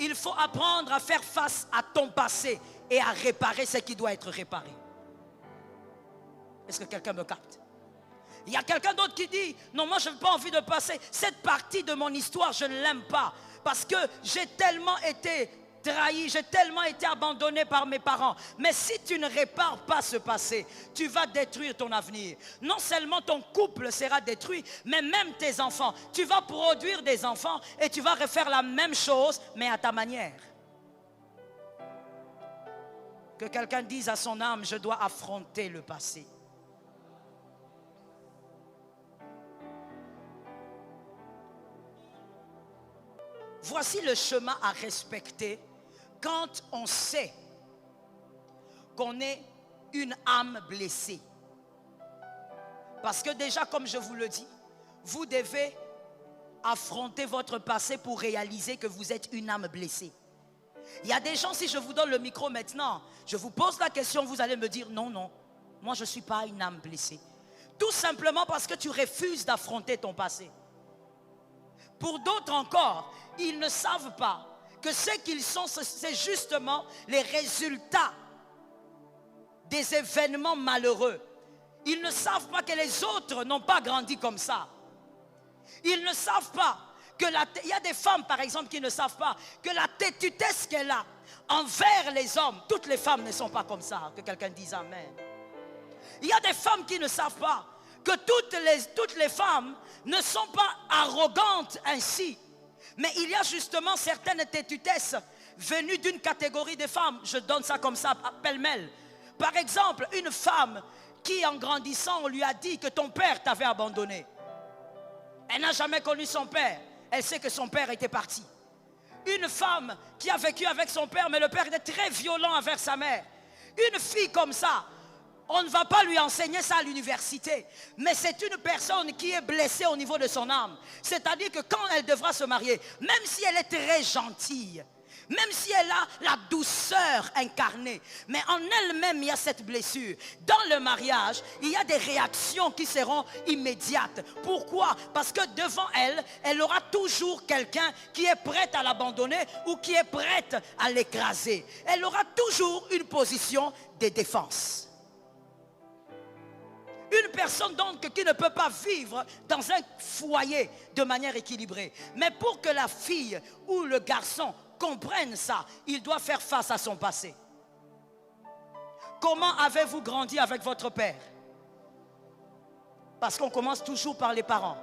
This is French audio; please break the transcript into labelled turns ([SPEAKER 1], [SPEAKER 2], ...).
[SPEAKER 1] Il faut apprendre à faire face à ton passé et à réparer ce qui doit être réparé. Est-ce que quelqu'un me capte? Il y a quelqu'un d'autre qui dit, non, moi je n'ai pas envie de passer. Cette partie de mon histoire, je ne l'aime pas. Parce que j'ai tellement été trahi, j'ai tellement été abandonné par mes parents. Mais si tu ne répares pas ce passé, tu vas détruire ton avenir. Non seulement ton couple sera détruit, mais même tes enfants. Tu vas produire des enfants et tu vas refaire la même chose, mais à ta manière. Que quelqu'un dise à son âme, je dois affronter le passé. Voici le chemin à respecter quand on sait qu'on est une âme blessée. Parce que déjà, comme je vous le dis, vous devez affronter votre passé pour réaliser que vous êtes une âme blessée. Il y a des gens, si je vous donne le micro maintenant, je vous pose la question, vous allez me dire non, non, moi je ne suis pas une âme blessée. Tout simplement parce que tu refuses d'affronter ton passé. Pour d'autres encore, ils ne savent pas que ce qu'ils sont, c'est justement les résultats des événements malheureux. Ils ne savent pas que les autres n'ont pas grandi comme ça. Ils ne savent pas que il y a des femmes par exemple qui ne savent pas que la têtutesse qu'elle a envers les hommes, toutes les femmes ne sont pas comme ça. Que quelqu'un dise amen. Il y a des femmes qui ne savent pas que toutes les femmes ne sont pas arrogantes ainsi. Mais il y a justement certaines têtutesses venues d'une catégorie de femmes. Je donne ça comme ça, pêle-mêle. Par exemple, une femme qui en grandissant, on lui a dit que ton père t'avait abandonné. Elle n'a jamais connu son père. Elle sait que son père était parti. Une femme qui a vécu avec son père, mais le père était très violent envers sa mère. Une fille comme ça, on ne va pas lui enseigner ça à l'université. Mais c'est une personne qui est blessée au niveau de son âme. C'est-à-dire que quand elle devra se marier, même si elle est très gentille, même si elle a la douceur incarnée, mais en elle-même il y a cette blessure. Dans le mariage, il y a des réactions qui seront immédiates. Pourquoi? Parce que devant elle, elle aura toujours quelqu'un qui est prêt à l'abandonner ou qui est prêt à l'écraser. Elle aura toujours une position de défense. Une personne donc qui ne peut pas vivre dans un foyer de manière équilibrée. Mais pour que la fille ou le garçon comprenne ça, il doit faire face à son passé. Comment avez-vous grandi avec votre père? Parce qu'on commence toujours par les parents.